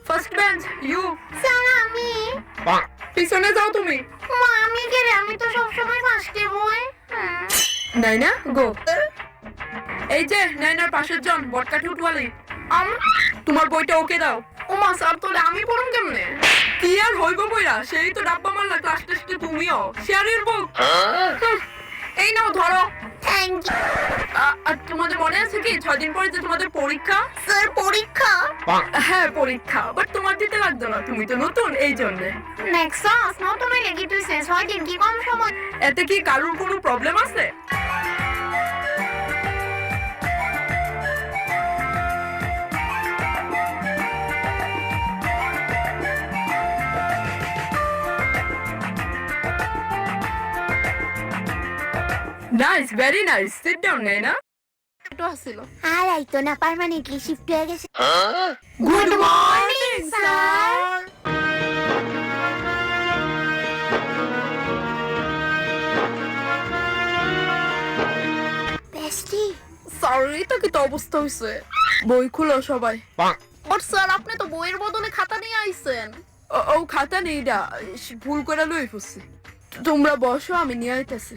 First bench you. Sir আমি পিছনে যাও তুমি। মা আমি গেলে আমি তো সবসময় ফার্স্টে বই। নাইনা গো। এই যে নাইনার পাশের জন বটকাঠি উঠওয়ালি, তোমার বইটা ওকে দাও। ওমা স্যার তাহলে আমি পড়ুম কেমনে? কি আর হইব বইরা, সেই তো ডাব্বা মারলা ক্লাস টেস্টে তুমিও। শেয়ারের বুক। এই নাও ধরো। থ্যাংক ইউ আর তোমাদের মনে আছে কি 6 দিন পরে যে তোমাদের পরীক্ষা? স্যার। পরীক্ষা? হ্যাঁ পরীক্ষা, বাট তোমার দিতে লাগতো না, তুমি তো নতুন এই জন্য। নেক্সাস নতুন লেগে তুই শেষ হয় দিন কি কম সময়। এতে কি কারোর কোনো প্রবলেম আছে? Nice, very nice. Sit down Naina. একটু আসছিল। আর আইতো না, পার্মানেন্টলি শিফট হয়ে গেছে। Good morning sir. বেস্টি স্যার এটা কি তো অবস্থা হইছে? বই খুলো সবাই। বাট স্যার আপনি তো বইয়ের বদলে খাতা নিয়ে আইছেন। ও খাতা নেই ভুল করে লই ফুসছি। তোমরা বসো, আমি নিয়ে আইতাছি।